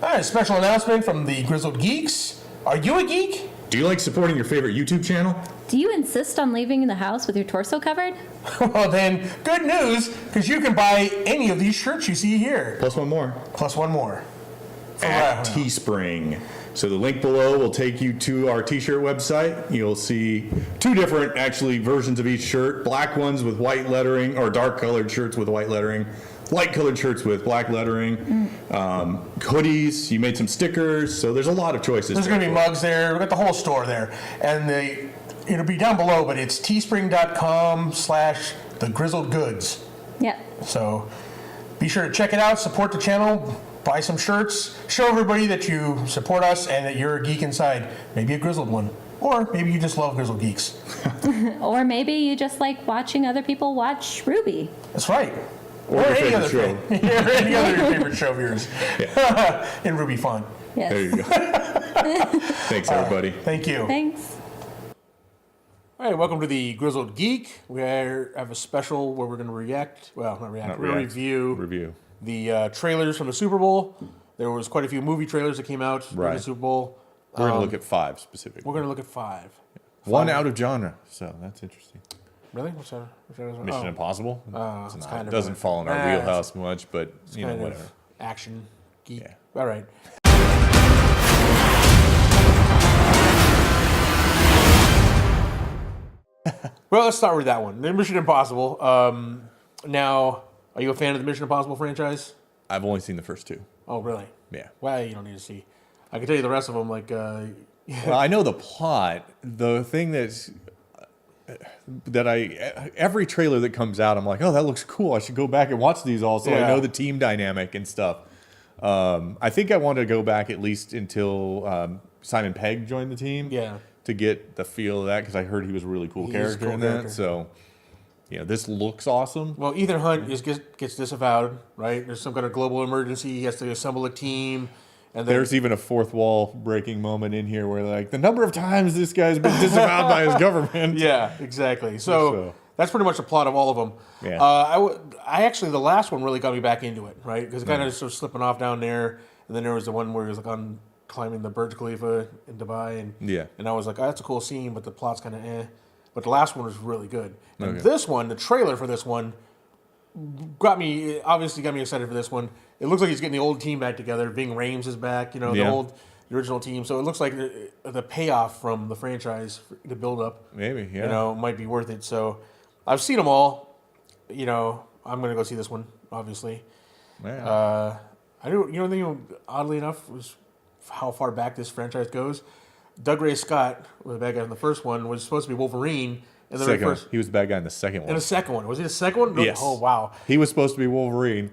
All right, special announcement from the Grizzled Geeks. Are you a geek? Do you like supporting your favorite YouTube channel? Do you insist on leaving the house with your torso covered? Well then, good news, because you can buy any of these shirts you see here. Plus one more. Plus one more. At Teespring. So the link below will take you to our t-shirt website. You'll see two different, actually, versions of each shirt. Black ones with white lettering, or dark colored shirts with white lettering. Light colored shirts with black lettering. Hoodies. You made some stickers. So there's a lot of choices. There's going to be mugs there. We've got the whole store there. And it'll be down below, but it's teespring.com/thegrizzledgoods. Yep. So be sure to check it out, support the channel, buy some shirts, show everybody that you support us and that you're a geek inside. Maybe a grizzled one. Or maybe you just love Grizzled Geeks. Or maybe you just like watching other people watch Ruby. That's right. Or your any favorite other show. thing. Or any other favorite show of yours. In Ruby font. Yes. There you go. Thanks, everybody. Thank you. Thanks. All right, welcome to the Grizzled Geek. We have a special where we're going to react. Well, not react. We're going to review the trailers from the Super Bowl. There was quite a few movie trailers that came out during the Super Bowl. We're going to look at 5 specifically. We're going to look at 5. One out of genre, so that's interesting. Really? What's that? Mission Impossible. It's kind It of doesn't fall in our wheelhouse much, but you know, whatever. Action geek. Yeah. All right. Well, let's start with that one. The Mission Impossible. Now, are you a fan of the Mission Impossible franchise? I've only seen the first 2. Oh, really? Yeah. Well, you don't need to see. I can tell you the rest of them. Like, well, I know the plot. The thing every trailer that comes out, I'm like, oh, that looks cool. I should go back and watch these all so I know the team dynamic and stuff. I think I want to go back at least until Simon Pegg joined the team. Yeah. To get the feel of that, because I heard he was a really cool character in that. So, this looks awesome. Well, Ethan Hunt gets disavowed, right? There's some kind of global emergency. He has to assemble a team. And there's even a fourth wall breaking moment in here where, like, the number of times this guy's been disavowed by his government. Yeah, exactly. So that's pretty much the plot of all of them. Yeah. I actually, the last one really got me back into it, right? Because it kind of just sort of slipping off down there. And then there was the one where he was like climbing the Burj Khalifa in Dubai. And I was like, oh, that's a cool scene, but the plot's kind of eh. But the last one was really good. And this one, the trailer for this one, obviously got me excited for this one. It looks like he's getting the old team back together. Ving Rhames is back, the original team. So it looks like the payoff from the franchise, the build-up, maybe, might be worth it. So I've seen them all. I'm going to go see this one, obviously. Yeah. I think oddly enough, was how far back this franchise goes. Doug Ray Scott, the bad guy in the first one, was supposed to be Wolverine. And then he was the bad guy in the second one. In the second one. Was he the second one? Yes. Oh, wow. He was supposed to be Wolverine,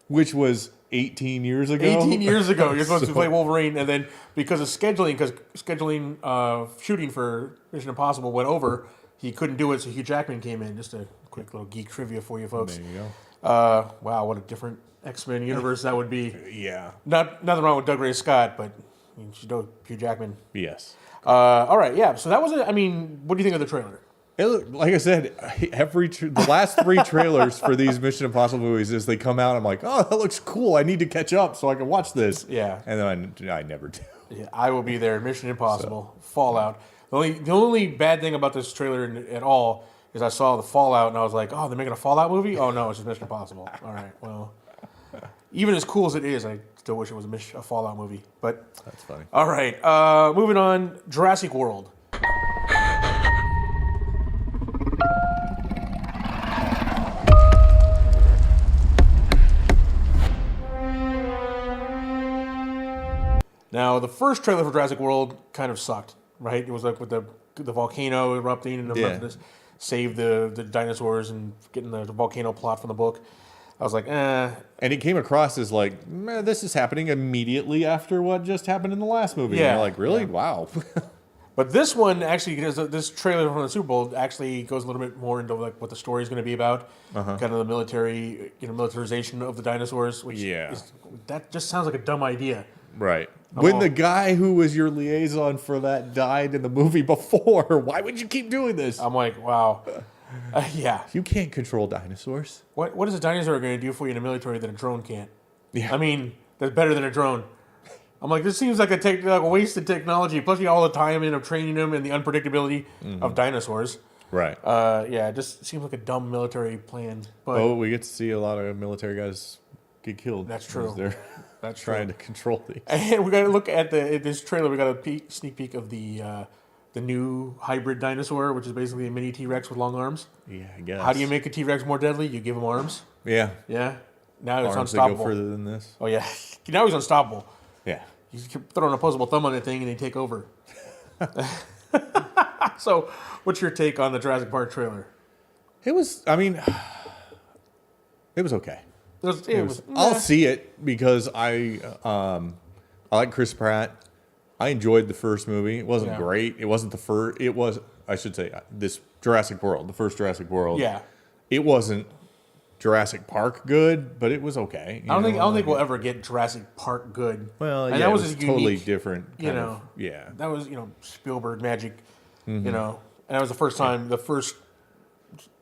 which was 18 years ago. 18 years ago, you're supposed to play Wolverine, and then because shooting for Mission Impossible went over, he couldn't do it, so Hugh Jackman came in. Just a quick little geek trivia for you folks. There you go. Wow, what a different X-Men universe that would be. Yeah. Nothing wrong with Doug Ray Scott, but Hugh Jackman. Yes. All right, yeah. So that was it. I mean, what do you think of the trailer? Like I said, the last 3 trailers for these Mission Impossible movies, as they come out, I'm like, oh, that looks cool. I need to catch up so I can watch this. Yeah. And then I never do. Yeah, I will be there. Mission Impossible, Fallout. The only bad thing about this trailer at all is I saw the Fallout and I was like, oh, they're making a Fallout movie? Oh, no, it's just Mission Impossible. All right, well, even as cool as it is, I still wish it was a Fallout movie. But that's funny. All right, moving on, Jurassic World. Now, the first trailer for Jurassic World kind of sucked, right? It was like with the volcano erupting and the save the dinosaurs and getting the volcano plot from the book. I was like, eh. And it came across as like, this is happening immediately after what just happened in the last movie. Yeah. And you're like, really? Yeah. Wow. But this one actually, this trailer from the Super Bowl actually goes a little bit more into like what the story is going to be about, kind of the militarization of the dinosaurs. Which that just sounds like a dumb idea. Right. When the guy who was your liaison for that died in the movie before, why would you keep doing this? I'm like, wow. Yeah. You can't control dinosaurs. What is a dinosaur going to do for you in the military that a drone can't? Yeah. I mean, that's better than a drone. I'm like, this seems like a wasted technology. Plus, you got all the time in of training them and the unpredictability of dinosaurs. Right. Yeah, it just seems like a dumb military plan. But we get to see a lot of military guys get killed. That's true. They're that's trying to control these. And we got to look at this trailer. We got a sneak peek of the new hybrid dinosaur, which is basically a mini T-Rex with long arms. Yeah, I guess. How do you make a T-Rex more deadly? You give him arms. Yeah. Yeah. Now it's Arms that unstoppable. go further than this. Oh yeah. Now he's unstoppable. Yeah. You keep throwing an opposable thumb on the thing and they take over. So, what's your take on the Jurassic Park trailer? It was. I mean, it was okay. It was I'll see it because I like Chris Pratt. I enjoyed the first movie. It wasn't great. It wasn't the first. It was, I should say, this Jurassic World, the first Jurassic World. Yeah. It wasn't Jurassic Park good, but it was okay. I don't think we'll ever get Jurassic Park good. Well, and yeah, that was it was a totally unique, different. Yeah. That was Spielberg magic. And that was the first time, the first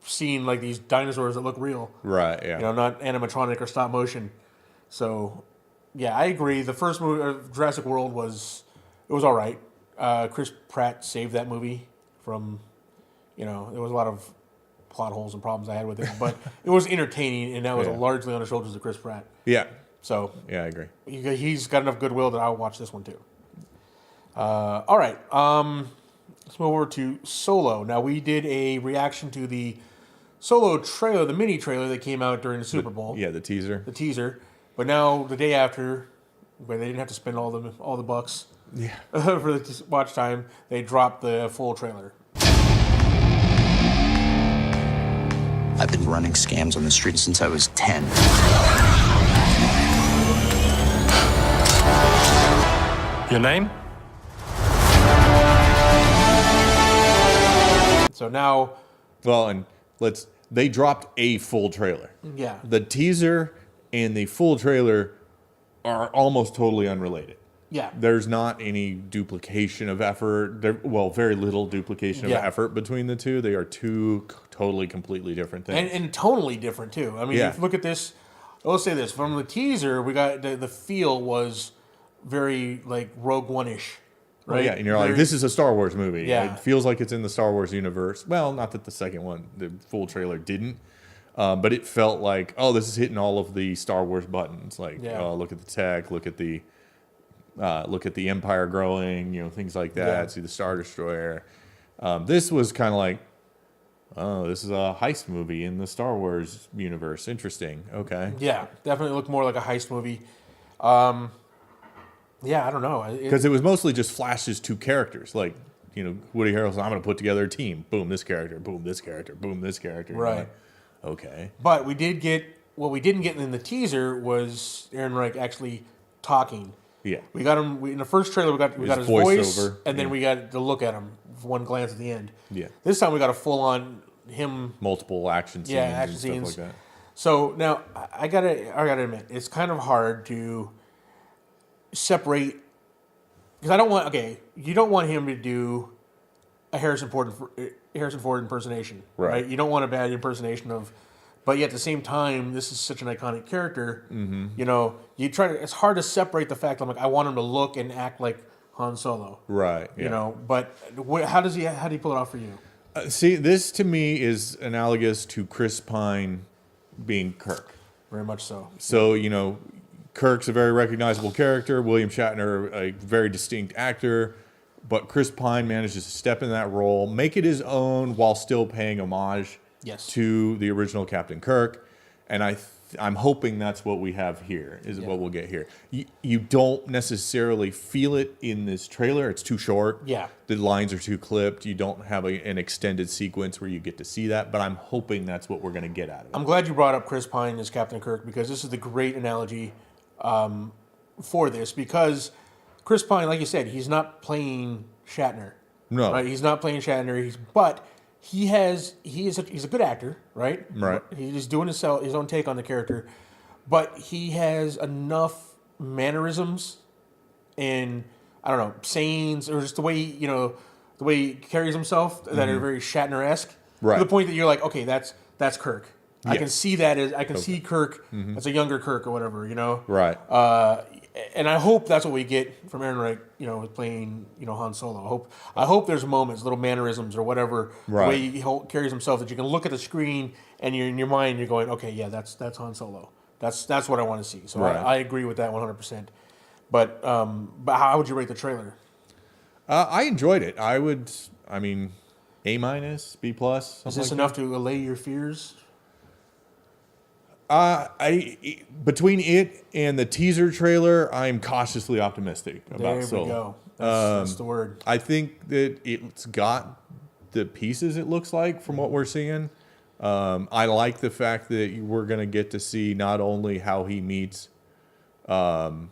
seeing like these dinosaurs that look real. Right. Yeah. Not animatronic or stop motion. So, yeah, I agree. The first movie, Jurassic World, was all right. Chris Pratt saved that movie from, there was a lot of plot holes and problems I had with it, but it was entertaining, and that was largely on the shoulders of Chris Pratt. Yeah. So yeah, I agree. He's got enough goodwill that I'll watch this one too. All right. Let's move over to Solo. Now, we did a reaction to the Solo trailer, the mini trailer that came out during the Super Bowl. Yeah, the teaser. The teaser. But now, the day after, where they didn't have to spend all the bucks for the watch time, they dropped the full trailer. I've been running scams on the street since I was 10. Your name? So now... Well, and they dropped a full trailer. Yeah. The teaser and the full trailer are almost totally unrelated. Yeah. There's not any duplication of effort. Very little duplication of effort between the two. They are two totally, completely different things. And tonally different, too. I mean, if you look at this, let's say this. From the teaser, we got the feel was very, like, Rogue One-ish. Right? Yeah, and you're like, this is a Star Wars movie. Yeah. It feels like it's in the Star Wars universe. Well, not that the second one, the full trailer didn't. But it felt like, this is hitting all of the Star Wars buttons. Like, look at the tech, look at the Empire growing, things like that. Yeah. See the Star Destroyer. This was kind of like, this is a heist movie in the Star Wars universe. Interesting. Okay. Yeah, definitely looked more like a heist movie. Yeah, I don't know. Because it was mostly just flashes to characters. Like, Woody Harrelson, I'm going to put together a team. Boom, this character. Boom, this character. Boom, this character. Right. Like, okay. But we did get, what we didn't get in the teaser was Aaron Reich actually talking. Yeah. We got him, in the first trailer, we got his voice, and then we got to look at him, one glance at the end. Yeah. This time we got a full-on him. Multiple action scenes action and scenes. stuff like that. So now, I gotta admit, it's kind of hard to separate, because you don't want him to do a Harrison Ford impersonation, right? You don't want a bad impersonation of, but yet at the same time, this is such an iconic character. Mm-hmm. It's hard to separate the fact. I'm like, I want him to look and act like Han Solo, right? Yeah. But how do you pull it off for you? See, this to me is analogous to Chris Pine being Kirk. Very much so. So, Kirk's a very recognizable character. William Shatner, a very distinct actor. But Chris Pine manages to step in that role, make it his own while still paying homage to the original Captain Kirk. And I'm hoping that's what we have here, is what we'll get here. You don't necessarily feel it in this trailer. It's too short. Yeah. The lines are too clipped. You don't have an extended sequence where you get to see that. But I'm hoping that's what we're going to get out of it. I'm glad you brought up Chris Pine as Captain Kirk, because this is the great analogy for this. Because Chris Pine, like you said, he's not playing Shatner. No. Right? He's not playing Shatner. But he's a good actor, right? Right. He's doing his own take on the character, but he has enough mannerisms and, I don't know, sayings, or just the way the way he carries himself that are very Shatner-esque, right, to the point that you're like, okay, that's Kirk. Yeah. I can see that as see Kirk as a younger Kirk or whatever, Right. and I hope that's what we get from Ehrenreich, playing, Han Solo. I hope there's moments, little mannerisms or whatever, the way he carries himself, that you can look at the screen and you're in your mind, you're going, okay, yeah, that's Han Solo. That's what I want to see. So I agree with that 100%. But how would you rate the trailer? I enjoyed it. A-, B+. Is this enough to allay your fears? Between it and the teaser trailer, I'm cautiously optimistic about Solo. There we go. That's the word. I think that it's got the pieces it looks like from what we're seeing. I like the fact that we're going to get to see not only how he meets Lando,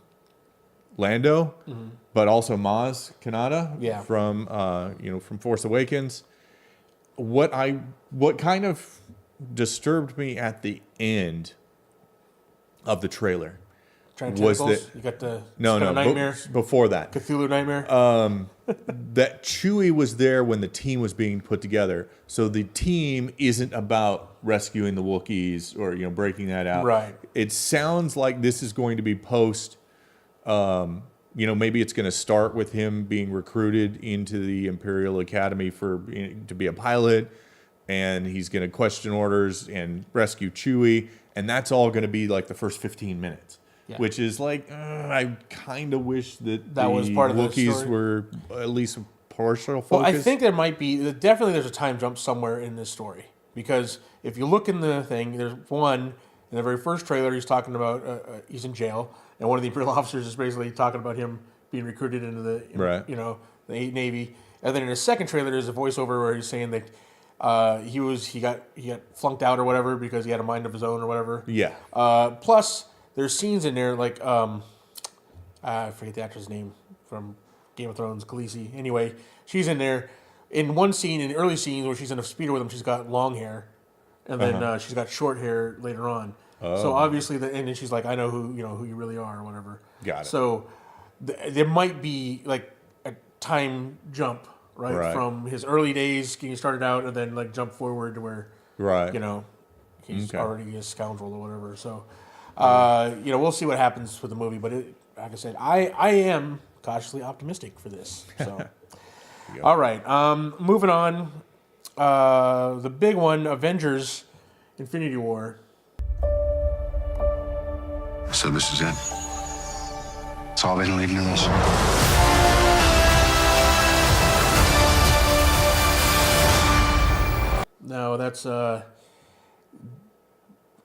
but also Maz Kanata from Force Awakens. What kind of disturbed me at the end of the trailer was that you got the nightmare before that Cthulhu nightmare. That Chewie was there when the team was being put together, so the team isn't about rescuing the Wookiees or breaking that out. Right. It sounds like this is going to be post. Maybe it's going to start with him being recruited into the Imperial Academy to be a pilot, and he's going to question orders and rescue Chewie, and that's all going to be like the first 15 minutes, which is like, I kind of wish that was part of the Wookiees story. were at least a partial focus. Well, I think there might be, definitely there's a time jump somewhere in this story, because if you look in the thing, there's one, in the very first trailer, he's talking about, he's in jail, and one of the Imperial officers is basically talking about him being recruited into the, the Navy. And then in the second trailer, there's a voiceover where he's saying that he got flunked out or whatever because he had a mind of his own or whatever. Yeah. Plus, there's scenes in there like I forget the actress name from Game of Thrones, Khaleesi. Anyway, she's in there. In one scene, in the early scenes where she's in a speeder with him, she's got long hair, and then she's got short hair later on. So obviously, and then she's like, "I know who you really are," or whatever. Got it. So there might be like a time jump, right, from his early days getting started out, and then like jump forward to where, he's already a scoundrel or whatever. So, we'll see what happens with the movie. But like I said, I am cautiously optimistic for this. So, all right, moving on. The big one, Avengers: Infinity War. So this is it. It's all been leading to this. No, that's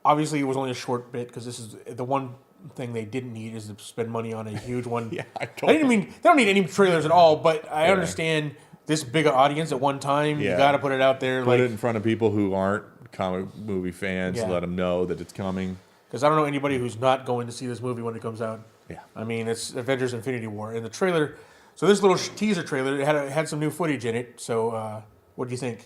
obviously it was only a short bit, because this is the one thing they didn't need is to spend money on a huge one. I didn't mean they don't need any trailers at all, but I understand this big audience at one time. You got to put it out there, put it in front of people who aren't comic movie fans. Let them know that it's coming. Because I don't know anybody who's not going to see this movie when it comes out. Yeah, I mean, it's Avengers: Infinity War, and the trailer. So this little teaser trailer, it had some new footage in it. So what do you think?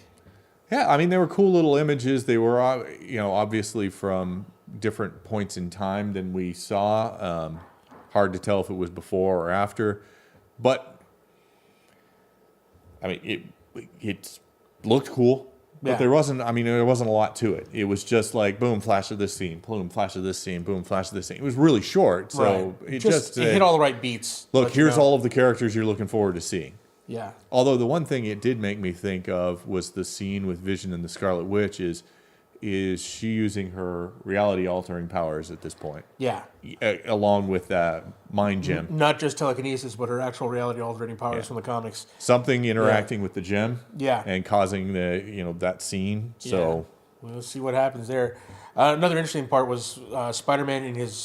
Yeah, I mean, they were cool little images. They were, obviously from different points in time than we saw. Hard to tell if it was before or after, but I mean, it looked cool. But there wasn't a lot to it. It was just like, boom, flash of this scene, boom, flash of this scene, boom, flash of this scene. It was really short, so it hit all the right beats. Look, here's all of the characters you're looking forward to seeing. Yeah. Although the one thing it did make me think of was the scene with Vision and the Scarlet Witch is she using her reality-altering powers at this point? Yeah. Along with that mind gem. Not just telekinesis, but her actual reality-altering powers from the comics. Something interacting with the gem. Yeah. And causing that scene. So we'll see what happens there. Another interesting part was Spider-Man in his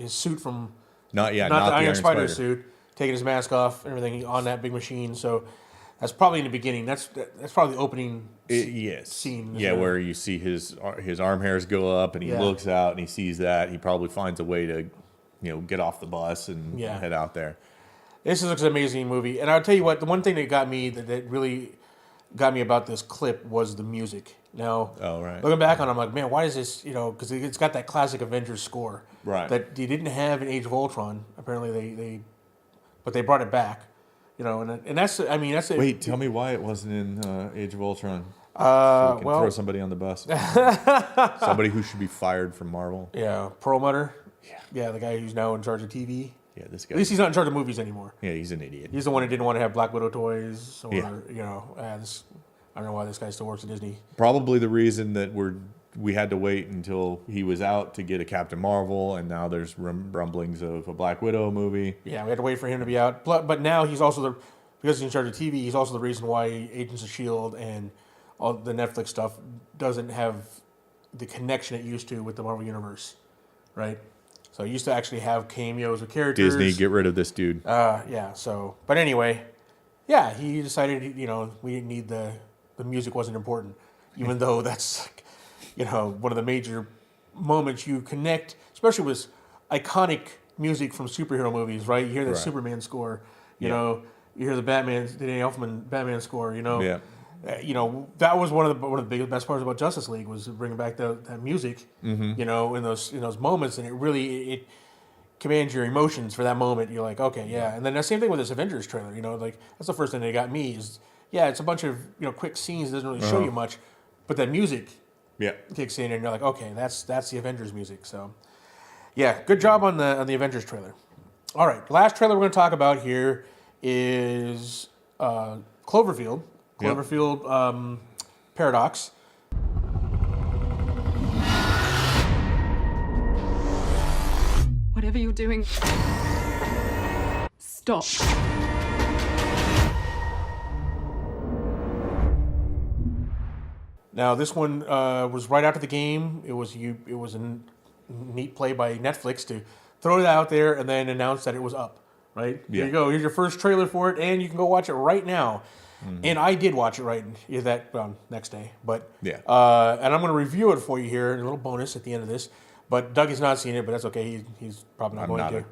suit from not the Iron Spider suit, taking his mask off and everything on that big machine. So that's probably in the beginning. That's probably the opening scene. Yeah, where you see his arm hairs go up and he looks out and he sees that. He probably finds a way to, get off the bus and head out there. This looks an amazing movie. And I'll tell you what, the one thing that got me, that really got me about this clip was the music. Now, looking back on it, I'm like, man, why is this, because it's got that classic Avengers score. Right. That they didn't have in Age of Ultron. Apparently but they brought it back. And that's it. Wait, tell me why it wasn't in Age of Ultron. So we can throw somebody on the bus. Somebody who should be fired from Marvel. Yeah, Perlmutter. Yeah, the guy who's now in charge of TV. Yeah, this guy. At least he's not in charge of movies anymore. Yeah, he's an idiot. He's the one who didn't want to have Black Widow toys, or Yeah. I don't know why this guy still works at Disney. Probably the reason that we had to wait until he was out to get a Captain Marvel, and now there's rumblings of a Black Widow movie. Yeah, we had to wait for him to be out. But now he's also because he's in charge of TV. He's also the reason why Agents of S.H.I.E.L.D. and all the Netflix stuff doesn't have the connection it used to with the Marvel Universe, right? So it used to actually have cameos with characters. Disney, get rid of this dude. Yeah. So, but anyway, yeah, he decided we didn't need the music wasn't important, even though that's one of the major moments you connect, especially with iconic music from superhero movies, right? You hear the Superman score, you hear the Danny Elfman Batman score, Yeah. That was one of the best parts about Justice League was bringing back that music, in those moments, and it commands your emotions for that moment. You're like, okay, yeah. And then the same thing with this Avengers trailer. Like that's the first thing that got me is it's a bunch of quick scenes. It doesn't really show you much, but that music kicks in, and you're like, okay, that's the Avengers music. So yeah, good job on the Avengers trailer. All right, last trailer we're going to talk about here is Cloverfield. Cloverfield Paradox. Whatever you're doing, stop. Now this one was right after the game. It was a neat play by Netflix to throw it out there and then announce that it was up. Right? Yeah. Here you go. Here's your first trailer for it, and you can go watch it right now. And I did watch it next day. But and I'm going to review it for you here, a little bonus at the end of this. But Doug has not seen it, but that's okay. He's probably not going to.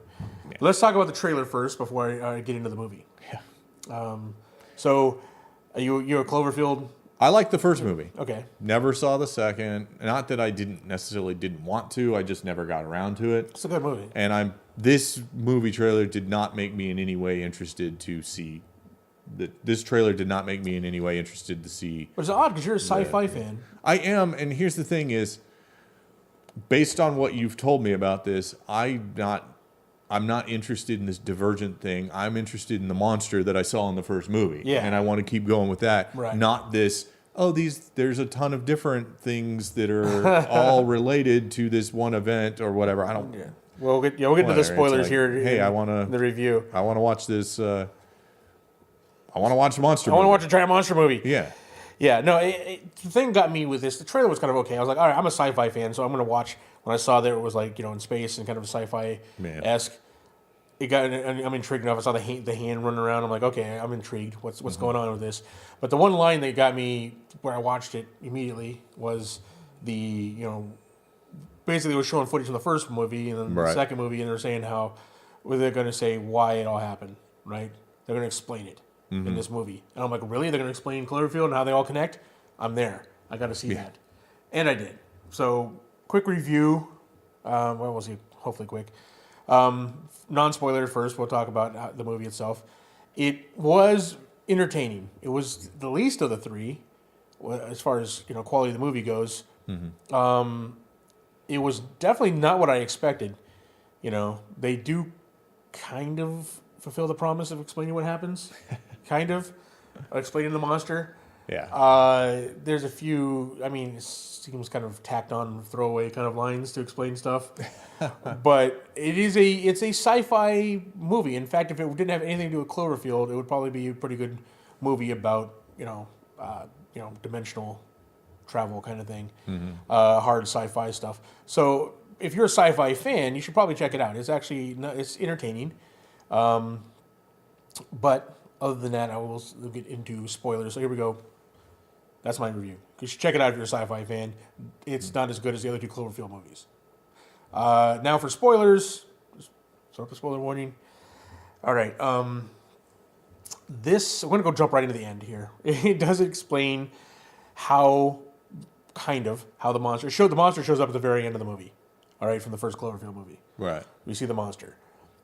Let's talk about the trailer first before I get into the movie. Yeah. So, you're a Cloverfield? I liked the first movie. Okay. Never saw the second. Not that I didn't want to. I just never got around to it. It's a good movie. And this movie trailer did not make me in any way interested to see. This trailer did not make me in any way interested to see. But it's odd because you're a sci-fi fan. I am, and here's the thing: is based on what you've told me about this, I'm not interested in this Divergent thing. I'm interested in the monster that I saw in the first movie. Yeah. And I want to keep going with that. Right. Not this, there's a ton of different things that are all related to this one event or whatever. I don't. Yeah. We'll get into the spoilers here. Hey, I want to the review. I want to watch this. I want to watch the monster. I want to watch a giant monster movie. Yeah. Yeah. No, the thing got me with this. The trailer was kind of okay. I was like, all right, I'm a sci-fi fan, so I'm going to watch. When I saw that it was like in space and kind of a sci-fi-esque, I'm intrigued enough. I saw the hand running around. I'm like, okay, I'm intrigued. What's going on with this? But the one line that got me where I watched it immediately was basically it was showing footage from the first movie and then the second movie, and they're saying how they're going to say why it all happened, right? They're going to explain it in this movie. And I'm like, really? They're going to explain Cloverfield and how they all connect? I'm there. I got to see that. And I did. So, quick review. We'll see. Hopefully quick. Non-spoiler first. We'll talk about the movie itself. It was entertaining. It was the least of the three as far as quality of the movie goes. It was definitely not what I expected. They do kind of fulfill the promise of explaining what happens. Kind of. Explaining the monster. Yeah. There's a few, it seems kind of tacked on throwaway kind of lines to explain stuff. But it's a sci-fi movie. In fact, if it didn't have anything to do with Cloverfield, it would probably be a pretty good movie about, dimensional travel kind of thing. Hard sci-fi stuff. So if you're a sci-fi fan, you should probably check it out. It's actually, it's entertaining. But other than that, I will get into spoilers. So here we go. That's my review. You should check it out if you're a sci-fi fan. It's not as good as the other two Cloverfield movies. Now for spoilers. Start the spoiler warning. All right. I'm going to go jump right into the end here. It does explain how the monster shows up at the very end of the movie. All right, from the first Cloverfield movie. Right. We see the monster.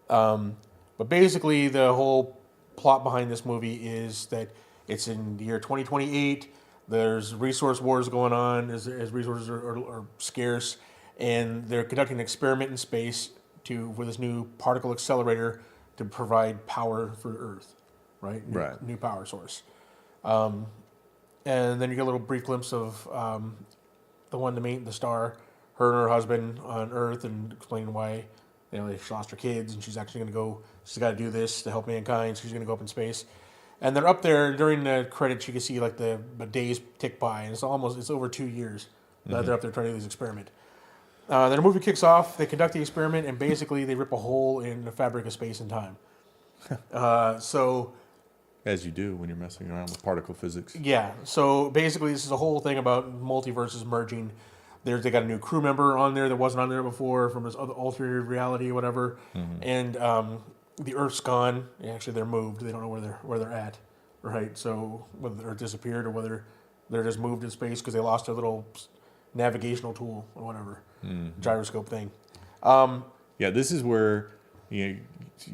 But basically, the whole plot behind this movie is that it's in the year 2028. There's resource wars going on as resources are scarce, and they're conducting an experiment in space for this new particle accelerator to provide power for Earth, right? New power source. And then you get a little brief glimpse of the star, her and her husband on Earth, and explaining why she lost her kids, and she's actually going to go. She's got to do this to help mankind. So she's going to go up in space, and they're up there during the credits. You can see like the days tick by, and it's over 2 years that they're up there trying to do this experiment. Then the movie kicks off. They conduct the experiment, and basically they rip a hole in the fabric of space and time. So, as you do when you're messing around with particle physics. Yeah. So basically, this is a whole thing about multiverses merging. They got a new crew member on there that wasn't on there before from this other alternate reality or whatever, and the Earth's gone. Actually, they're moved. They don't know where they're at, right? So whether the Earth disappeared or whether they're just moved in space because they lost their little navigational tool or whatever, gyroscope thing. Yeah, this is where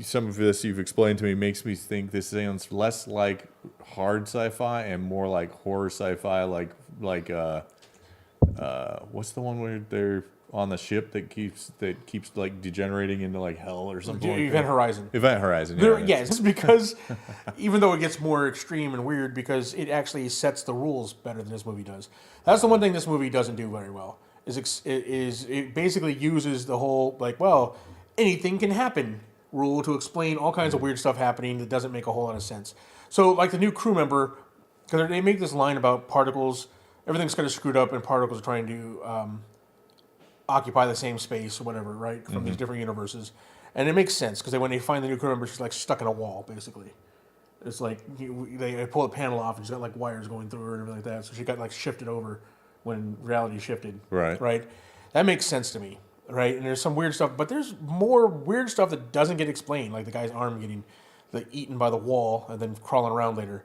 some of this you've explained to me makes me think this sounds less like hard sci-fi and more like horror sci-fi, like what's the one where they're on the ship that keeps like degenerating into like hell or something? Event Horizon. Event Horizon. Yeah, it's because even though it gets more extreme and weird, because it actually sets the rules better than this movie does. That's the one thing this movie doesn't do very well. It basically uses the whole anything can happen rule to explain all kinds of weird stuff happening that doesn't make a whole lot of sense. So like the new crew member, because they make this line about particles. Everything's kind of screwed up, and particles are trying to occupy the same space or whatever, right, from these different universes. And it makes sense, because when they find the new crew member, she's like stuck in a wall, basically. It's like they pull a panel off, and she's got like wires going through her and everything like that. So she got like shifted over when reality shifted. Right? That makes sense to me, right? And there's some weird stuff, but there's more weird stuff that doesn't get explained, like the guy's arm getting eaten by the wall and then crawling around later.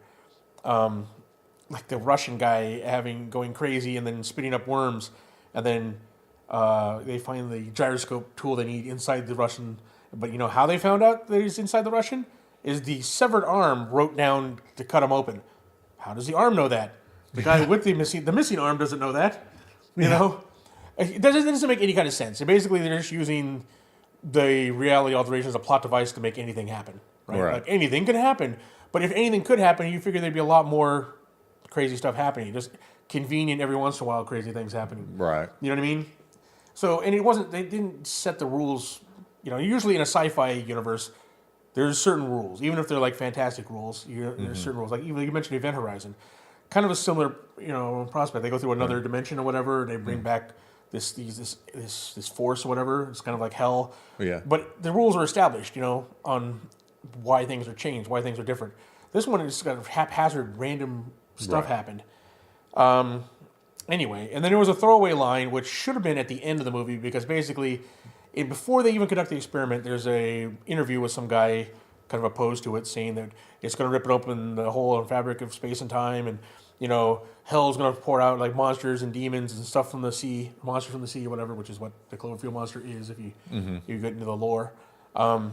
Like the Russian guy going crazy and then spitting up worms, and then they find the gyroscope tool they need inside the Russian. But you know how they found out that he's inside the Russian? Is the severed arm wrote down to cut him open. How does the arm know that? The guy with the missing arm doesn't know that. You know? It doesn't make any kind of sense. And basically they're just using the reality alteration as a plot device to make anything happen. Right? Like anything could happen. But if anything could happen, you figure there'd be a lot more crazy stuff happening. Just convenient every once in a while, crazy things happening. Right. You know what I mean? So, and they didn't set the rules. Usually in a sci-fi universe, there's certain rules. Even if they're like fantastic rules, there's certain rules. Like even you mentioned Event Horizon. Kind of a similar, prospect. They go through another dimension or whatever, and they bring back this force or whatever. It's kind of like hell. Yeah. But the rules are established, on why things are changed, why things are different. This one is kind of haphazard, random stuff happened. Anyway, and then there was a throwaway line which should have been at the end of the movie, because basically, before they even conduct the experiment, there's a interview with some guy kind of opposed to it, saying that it's going to rip it open the whole fabric of space and time, and hell's going to pour out like monsters and demons and stuff from the sea, monsters from the sea or whatever, which is what the Cloverfield monster is if you get into the lore. So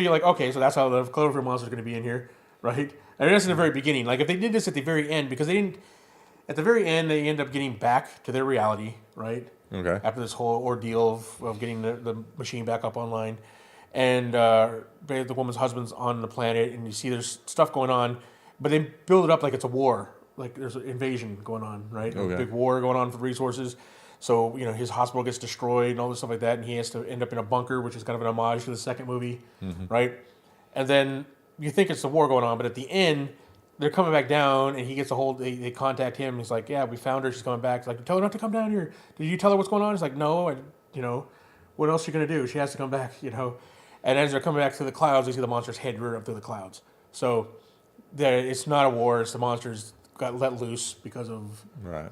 you're like, okay, so that's how the Cloverfield monster is going to be in here, right? And that's in the very beginning. Like if they did this at the very end, because they didn't. At the very end, they end up getting back to their reality, right? Okay. After this whole ordeal of getting the machine back up online, and the woman's husband's on the planet, and you see there's stuff going on, but they build it up like it's a war, like there's an invasion going on, right? Okay. A big war going on for resources. So his hospital gets destroyed and all this stuff like that, and he has to end up in a bunker, which is kind of an homage to the second movie, right? And then you think it's the war going on, but at the end, they're coming back down, and he gets a hold. They contact him. He's like, "Yeah, we found her. She's coming back." He's like, "Tell her not to come down here. Did you tell her what's going on?" He's like, "No. What else are you gonna do? She has to come back." And as they're coming back through the clouds, they see the monster's head rear up through the clouds. So, it's not a war. It's the monsters got let loose because of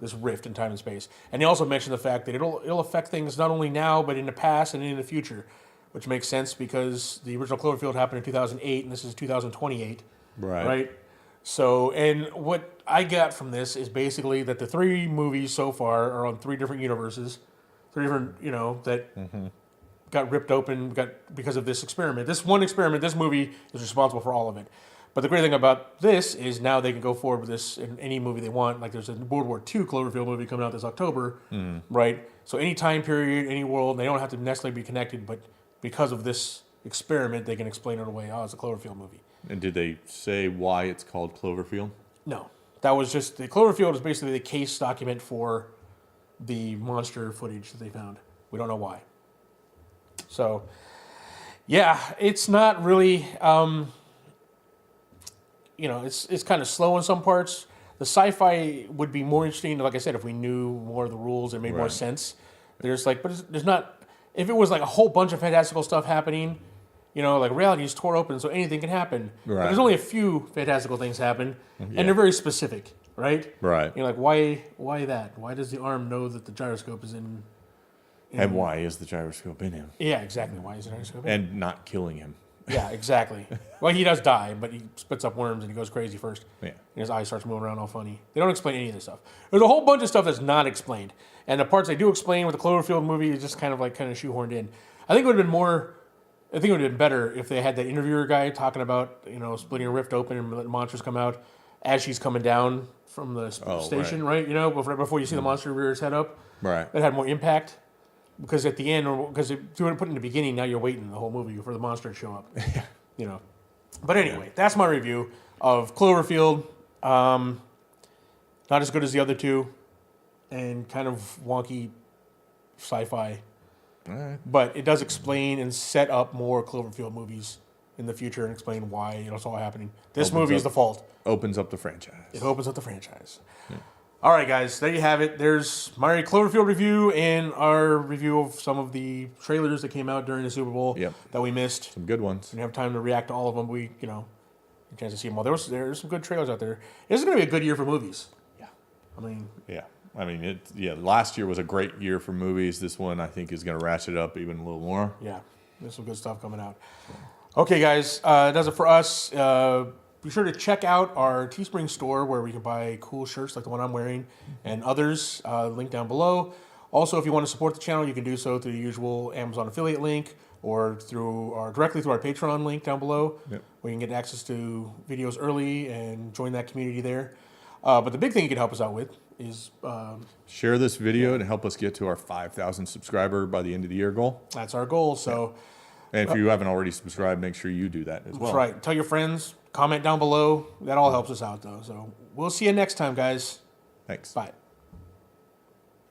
this rift in time and space. And he also mentioned the fact that it'll affect things not only now, but in the past and in the future, which makes sense because the original Cloverfield happened in 2008, and this is 2028. Right. So, and what I got from this is basically that the three movies so far are on three different universes, three different, that got ripped open because of this experiment. This one experiment, this movie is responsible for all of it. But the great thing about this is now they can go forward with this in any movie they want. Like there's a World War II Cloverfield movie coming out this October, right? So any time period, any world, they don't have to necessarily be connected, but because of this experiment, they can explain it away. Oh, it's a Cloverfield movie. And did they say why it's called Cloverfield? No. That was just, the Cloverfield is basically the case document for the monster footage that they found. We don't know why. So, yeah, it's not really, it's kind of slow in some parts. The sci-fi would be more interesting, like I said, if we knew more of the rules and made more sense. There's there's not, if it was like a whole bunch of fantastical stuff happening, like reality is tore open, so anything can happen. Right. But there's only a few fantastical things happen, and they're very specific, right? Right. You're like, why that? Why does the arm know that the gyroscope is in? And why is the gyroscope in him? Yeah, exactly. Why is the gyroscope in him? And not killing him. Yeah, exactly. Well, he does die, but he spits up worms and he goes crazy first. Yeah. And his eye starts moving around all funny. They don't explain any of this stuff. There's a whole bunch of stuff that's not explained. And the parts they do explain with the Cloverfield movie is just kind of shoehorned in. I think it would have been better if they had that interviewer guy talking about, splitting a rift open and letting monsters come out as she's coming down from the station, right? Before you see the monster rear its head up. Right. That had more impact. Because at the end, because if you would put it in the beginning, now you're waiting the whole movie for the monster to show up. But anyway, that's my review of Cloverfield. Not as good as the other two, and kind of wonky sci-fi. All right. But it does explain and set up more Cloverfield movies in the future and explain why it's all happening. This movie is the fault. Opens up the franchise. It opens up the franchise. Yeah. All right, guys, there you have it. There's my Cloverfield review and our review of some of the trailers that came out during the Super Bowl that we missed. Some good ones. Didn't have time to react to all of them. We, a chance to see them all. There's some good trailers out there. This is going to be a good year for movies. Yeah. Last year was a great year for movies. This one, I think, is going to ratchet up even a little more. Yeah, there's some good stuff coming out. Okay, guys, that does it for us. Be sure to check out our Teespring store where we can buy cool shirts like the one I'm wearing and others. Link down below. Also, if you want to support the channel, you can do so through the usual Amazon affiliate link or directly through our Patreon link down below, where you can get access to videos early and join that community there. But the big thing you can help us out with is share this video to help us get to our 5,000 subscriber by the end of the year goal. That's our goal. So, and if you haven't already subscribed, make sure you do that as well. That's right. Tell your friends. Comment down below. That all helps us out, though. So we'll see you next time, guys. Thanks. Bye.